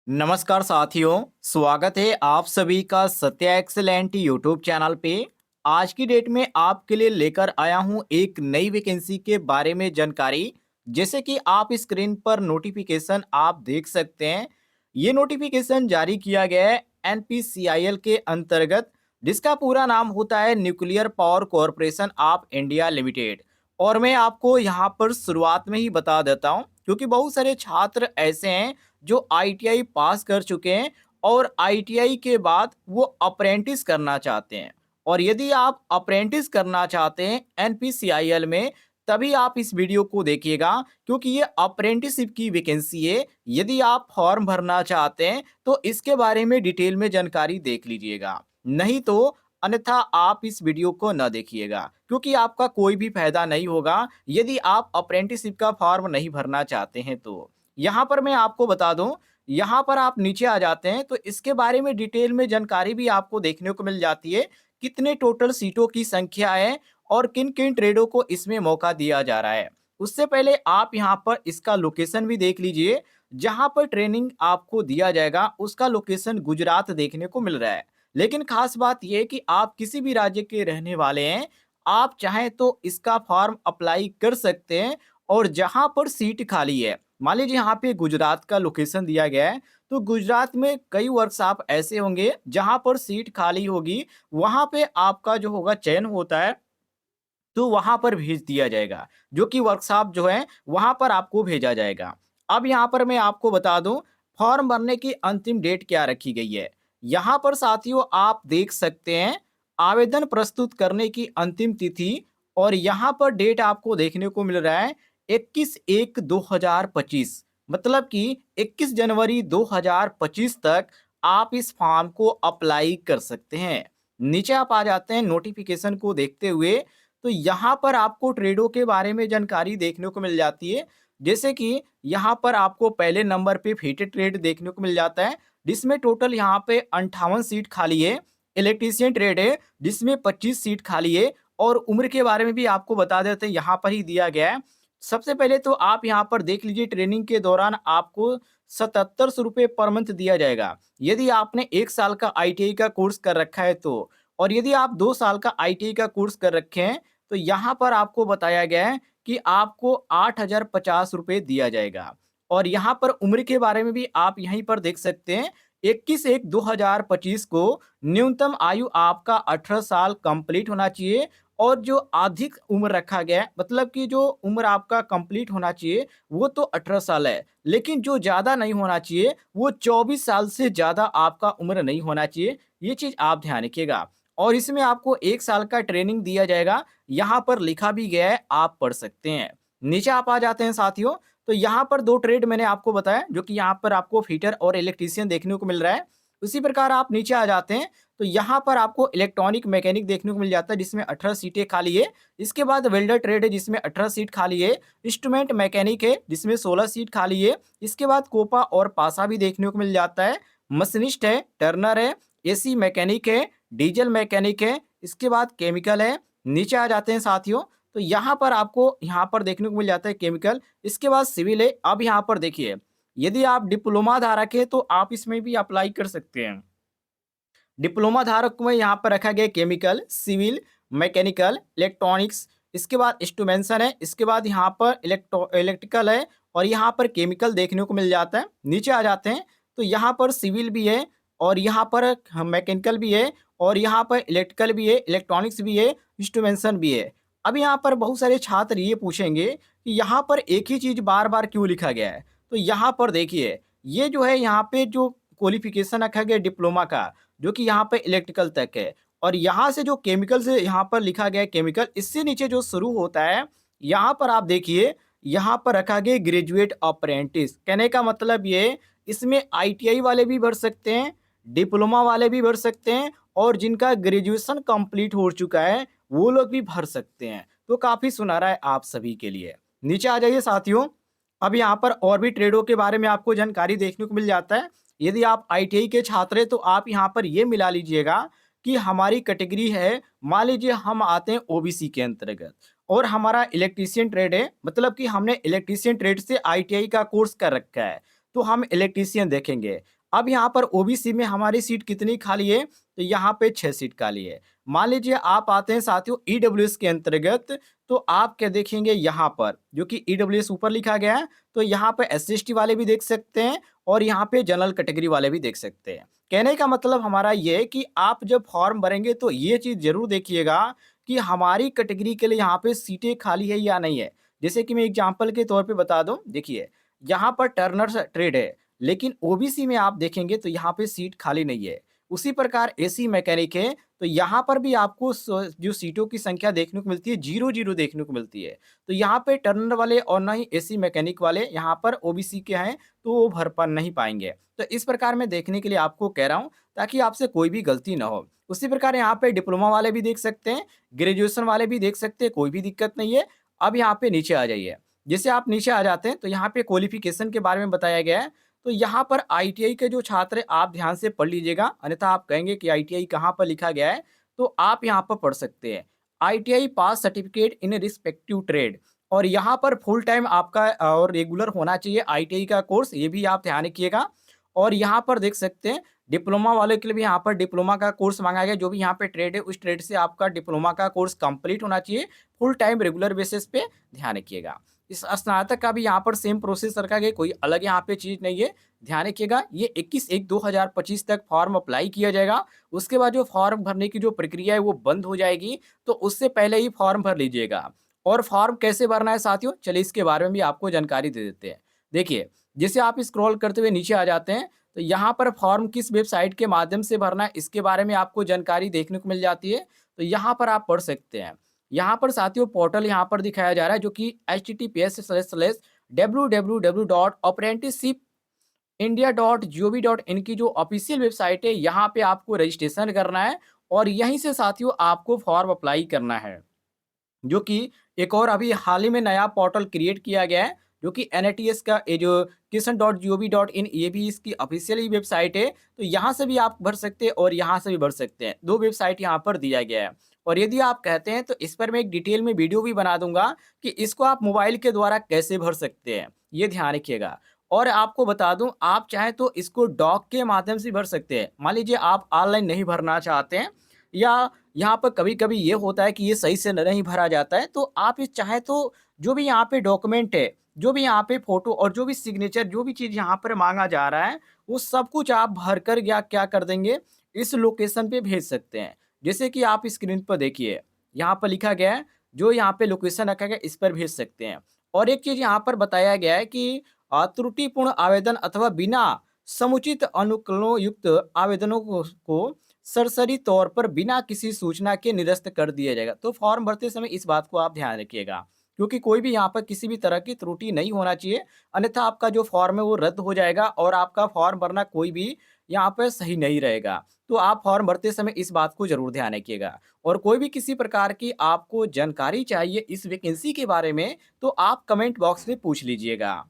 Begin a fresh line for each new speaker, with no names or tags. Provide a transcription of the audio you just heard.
नमस्कार साथियों, स्वागत है आप सभी का सत्या एक्सेलेंट यूट्यूब चैनल पे। आज की डेट में आपके लिए लेकर आया हूं एक नई वैकेंसी के बारे में जानकारी। जैसे कि आप स्क्रीन पर नोटिफिकेशन आप देख सकते हैं। ये नोटिफिकेशन जारी किया गया है एनपीसीआईएल के अंतर्गत, जिसका पूरा नाम होता है nuclear power corporation of India limited. और मैं आपको यहाँ पर शुरुआत में ही बता देता हूँ, क्योंकि बहुत सारे छात्र ऐसे हैं जो आईटीआई पास कर चुके हैं और आईटीआई के बाद वो अप्रेंटिस करना चाहते हैं। और यदि आप अप्रेंटिस करना चाहते हैं एनपीसीआईएल में, तभी आप इस वीडियो को देखिएगा, क्योंकि ये अप्रेंटिसशिप की वैकेंसी है। यदि आप फॉर्म भरना चाहते हैं तो इसके बारे में डिटेल में जानकारी देख लीजिएगा, नहीं तो अन्यथा आप इस वीडियो को न देखिएगा, क्योंकि आपका कोई भी फायदा नहीं होगा यदि आप अप्रेंटिसशिप का फॉर्म नहीं भरना चाहते हैं। तो यहाँ पर मैं आपको बता दूं, यहाँ पर आप नीचे आ जाते हैं तो इसके बारे में डिटेल में जानकारी भी आपको देखने को मिल जाती है। कितने टोटल सीटों की संख्या है और किन किन ट्रेडों को इसमें मौका दिया जा रहा है। उससे पहले आप यहाँ पर इसका लोकेशन भी देख लीजिए। जहाँ पर ट्रेनिंग आपको दिया जाएगा उसका लोकेशन गुजरात देखने को मिल रहा है। लेकिन खास बात यह है कि आप किसी भी राज्य के रहने वाले हैं, आप चाहें तो इसका फॉर्म अप्लाई कर सकते हैं। और जहां पर सीट खाली है, मान लीजिए यहाँ पे गुजरात का लोकेशन दिया गया है, तो गुजरात में कई वर्कशॉप ऐसे होंगे जहां पर सीट खाली होगी, वहां पे आपका जो होगा चयन होता है, तो वहां पर भेज दिया जाएगा, जो कि वर्कशॉप जो है वहां पर आपको भेजा जाएगा। अब यहाँ पर मैं आपको बता दूं, फॉर्म भरने की अंतिम डेट क्या रखी गई है। यहाँ पर साथियों आप देख सकते हैं, आवेदन प्रस्तुत करने की अंतिम तिथि, और यहाँ पर डेट आपको देखने को मिल रहा है 21/1/2025, मतलब कि 21 जनवरी 2025 तक आप इस फॉर्म को अप्लाई कर सकते हैं। नीचे आप आ जाते हैं नोटिफिकेशन को देखते हुए, तो यहाँ पर आपको ट्रेडों के बारे में जानकारी देखने को मिल जाती है। जैसे कि यहाँ पर आपको पहले नंबर पे फीटेड ट्रेड देखने को मिल जाता है, जिसमें टोटल यहाँ पे 58 सीट खाली है। इलेक्ट्रीशियन ट्रेड है जिसमें 25 सीट खाली है। और उम्र के बारे में भी आपको बता देते हैं, यहाँ पर ही दिया गया है। सबसे पहले तो आप यहाँ पर देख लीजिए, ट्रेनिंग के दौरान आपको 7700 रुपये पर मंथ दिया जाएगा, यदि आपने 1 साल का आईटीआई का कोर्स कर रखा है तो। और यदि आप 2 साल का आईटीआई का कोर्स कर रखे हैं, तो यहाँ पर आपको बताया गया है कि आपको 8050 रुपये दिया जाएगा। और यहाँ पर उम्र के बारे में भी आप यहीं पर देख सकते हैं, 21/1/2025 को न्यूनतम आयु आपका 18 साल कंप्लीट होना चाहिए। और जो अधिक उम्र रखा गया है, मतलब कि जो उम्र आपका कंप्लीट होना चाहिए वो तो 18 साल है, लेकिन जो ज़्यादा नहीं होना चाहिए वो 24 साल से ज़्यादा आपका उम्र नहीं होना चाहिए। ये चीज़ आप ध्यान रखिएगा। और इसमें आपको 1 साल का ट्रेनिंग दिया जाएगा, यहाँ पर लिखा भी गया है, आप पढ़ सकते हैं। नीचे आप आ जाते हैं साथियों, तो यहाँ पर 2 ट्रेड मैंने आपको बताया, जो कि यहाँ पर आपको फिटर और इलेक्ट्रीशियन देखने को मिल रहा है। उसी प्रकार आप नीचे आ जाते हैं, तो यहाँ पर आपको इलेक्ट्रॉनिक मैकेनिक देखने को मिल जाता है, जिसमें 18 सीटें खाली है। इसके बाद वेल्डर ट्रेड है जिसमें 18 सीट खाली है। इंस्ट्रूमेंट मैकेनिक है जिसमें 16 सीट खाली है। इसके बाद कोपा और पासा भी देखने को मिल जाता है। मशीनिस्ट है, टर्नर है, एसी मैकेनिक है, डीजल मैकेनिक है। इसके बाद केमिकल है। नीचे आ जाते हैं साथियों, तो यहाँ पर आपको यहाँ पर देखने को मिल जाता है केमिकल। इसके बाद सिविल है। अब यहाँ पर देखिए, यदि आप डिप्लोमा धारक है तो आप इसमें भी अप्लाई कर सकते हैं। डिप्लोमा धारक में यहाँ पर रखा गया केमिकल, सिविल, मैकेनिकल, इलेक्ट्रॉनिक्स। इसके बाद इंस्ट्रूमेंटेशन है। इसके बाद यहाँ पर इलेक्ट्रिकल है। और यहाँ पर केमिकल देखने को मिल जाता है। नीचे आ जाते हैं, तो यहाँ पर सिविल भी है, और यहाँ पर मैकेनिकल भी है, और यहाँ पर इलेक्ट्रिकल भी है, इलेक्ट्रॉनिक्स भी है, इंस्ट्रूमेंटेशन भी है। अब यहाँ पर बहुत सारे छात्र ये पूछेंगे कि यहाँ पर एक ही चीज़ बार बार क्यों लिखा गया है। तो यहाँ पर देखिए, ये जो है यहाँ पे जो क्वालिफिकेशन रखा गया डिप्लोमा का, जो कि यहाँ पे इलेक्ट्रिकल तक है। और यहाँ से जो केमिकल से यहाँ पर लिखा गया है केमिकल, इससे नीचे जो शुरू होता है, यहाँ पर आप देखिए, यहाँ पर रखा गया ग्रेजुएट अप्रेंटिस। कहने का मतलब ये, इसमें आईटीआई वाले भी भर सकते हैं, डिप्लोमा वाले भी भर सकते हैं, और जिनका ग्रेजुएशन कंप्लीट हो चुका है वो लोग भी भर सकते हैं। तो काफ़ी सुनहरा है आप सभी के लिए। नीचे आ जाइए साथियों। अब यहाँ पर और भी ट्रेडों के बारे में आपको जानकारी देखने को मिल जाता है। यदि आप आईटीआई के छात्र हैं तो आप यहाँ पर ये मिला लीजिएगा कि हमारी कैटेगरी है, मान लीजिए हम आते हैं ओबीसी के अंतर्गत, और हमारा इलेक्ट्रीशियन ट्रेड है, मतलब कि हमने इलेक्ट्रीशियन ट्रेड से आईटीआई का कोर्स कर रखा है, तो हम इलेक्ट्रीशियन देखेंगे। अब यहाँ पर ओबीसी में हमारी सीट कितनी खाली है? तो यहाँ पे 6 सीट खाली है। मान लीजिए आप आते हैं साथियों ईडब्ल्यूएस के अंतर्गत, तो आप क्या देखेंगे यहाँ पर, जो कि ईडब्ल्यूएस ऊपर लिखा गया है, तो यहाँ पे एससी/एसटी वाले भी देख सकते हैं और यहाँ पे जनरल कैटेगरी वाले भी देख सकते हैं। कहने का मतलब हमारा ये है कि आप जब फॉर्म भरेंगे तो ये चीज़ ज़रूर देखिएगा कि हमारी कैटेगरी के लिए यहाँ पे सीटें खाली है या नहीं है। जैसे कि मैं एग्ज़ाम्पल के तौर पे बता दूँ, देखिए यहाँ पर टर्नर्स ट्रेड है, लेकिन ओबीसी में आप देखेंगे तो यहाँ पे सीट खाली नहीं है। उसी प्रकार एसी मैकेनिक है, तो यहाँ पर भी आपको जो सीटों की संख्या देखने को मिलती है 0-0 देखने को मिलती है। तो यहाँ पे टर्नर वाले और ना ही एसी मैकेनिक वाले यहाँ पर ओबीसी के हैं, तो वो भर पा नहीं पाएँगे। तो इस प्रकार मैं देखने के लिए आपको कह रहा हूँ, ताकि आपसे कोई भी गलती ना हो। उसी प्रकार यहाँ पे डिप्लोमा वाले भी देख सकते हैं, ग्रेजुएशन वाले भी देख सकते हैं, कोई भी दिक्कत नहीं है। अब यहाँ पे नीचे आ जाइए। जैसे आप नीचे आ जाते हैं, तो यहाँ पे क्वालिफ़िकेशन के बारे में बताया गया है। तो यहाँ पर आईटीआई के जो छात्र हैं, आप ध्यान से पढ़ लीजिएगा, अन्यथा आप कहेंगे कि आईटीआई कहाँ पर लिखा गया है, तो आप यहाँ पर पढ़ सकते हैं। ITI pass certificate in respective trade, और यहाँ पर फुल टाइम आपका और रेगुलर होना चाहिए आईटीआई का कोर्स, ये भी आप ध्यान रखिएगा। और यहाँ पर देख सकते हैं डिप्लोमा वाले के लिए भी यहाँ पर डिप्लोमा का कोर्स माँगा गया है, जो भी यहाँ पे ट्रेड है, उस ट्रेड से आपका डिप्लोमा का कोर्स कंप्लीट होना चाहिए, फुल टाइम रेगुलर बेसिस पे, ध्यान रखिएगा। इस स्नातक का भी यहाँ पर सेम प्रोसेस रखा गया है, कोई अलग यहाँ पे चीज़ नहीं है। ध्यान रखिएगा, ये 21/1/2025 तक फॉर्म अप्लाई किया जाएगा। उसके बाद जो फॉर्म भरने की जो प्रक्रिया है वो बंद हो जाएगी, तो उससे पहले ही फॉर्म भर लीजिएगा। और फॉर्म कैसे भरना है साथियों, चलिए इसके बारे में भी आपको जानकारी दे देते हैं। देखिए, जैसे आप स्क्रॉल करते हुए नीचे आ जाते हैं, तो यहाँ पर फॉर्म किस वेबसाइट के माध्यम से भरना है, इसके बारे में आपको जानकारी देखने को मिल जाती है। तो यहाँ पर आप पढ़ सकते हैं। यहाँ पर साथियों पोर्टल यहाँ पर दिखाया जा रहा है, जो कि https://www.apprenticeshipindia.gov.in की जो ऑफिशियल वेबसाइट है, यहाँ पे आपको रजिस्ट्रेशन करना है और यहीं से साथियों आपको फॉर्म अप्लाई करना है। जो कि एक और अभी हाल ही में नया पोर्टल क्रिएट किया गया है, जो कि एनआईटीएस का education.gov.in, ये भी इसकी ऑफिशियल ही वेबसाइट है। तो यहाँ से भी आप भर सकते हैं और यहाँ से भी भर सकते हैं। 2 वेबसाइट यहाँ पर दिया गया है। और यदि आप कहते हैं तो इस पर मैं एक डिटेल में वीडियो भी बना दूँगा कि इसको आप मोबाइल के द्वारा कैसे भर सकते हैं, ये ध्यान रखिएगा। और आपको बता दूँ, आप चाहें तो इसको डॉक के माध्यम से भर सकते हैं। मान लीजिए आप ऑनलाइन नहीं भरना चाहते हैं, या यहाँ पर कभी-कभी ये होता है कि ये सही से नहीं भरा जाता है, तो आप ये चाहें तो जो भी यहाँ पे डॉक्यूमेंट है, जो भी यहाँ पे फ़ोटो और जो भी सिग्नेचर, जो भी चीज़ यहाँ पर माँगा जा रहा है, वो सब कुछ आप भर कर या क्या कर देंगे, इस लोकेशन पे भेज सकते हैं। जैसे कि आप स्क्रीन पर देखिए, यहाँ पर लिखा गया है, जो यहाँ पे लोकेशन रखा गया है, इस पर भेज सकते हैं। और एक चीज़ यहाँ पर बताया गया है कि त्रुटिपूर्ण आवेदन अथवा बिना समुचित अनुकूलों युक्त आवेदनों को सरसरी तौर पर बिना किसी सूचना के निरस्त कर दिया जाएगा। तो फॉर्म भरते समय इस बात को आप ध्यान रखिएगा, क्योंकि कोई भी यहाँ पर किसी भी तरह की त्रुटि नहीं होना चाहिए, अन्यथा आपका जो फॉर्म है वो रद्द हो जाएगा और आपका फॉर्म भरना कोई भी यहाँ पर सही नहीं रहेगा। तो आप फॉर्म भरते समय इस बात को ज़रूर ध्यान रखिएगा। और कोई भी किसी प्रकार की आपको जानकारी चाहिए इस वैकेंसी के बारे में, तो आप कमेंट बॉक्स में पूछ लीजिएगा।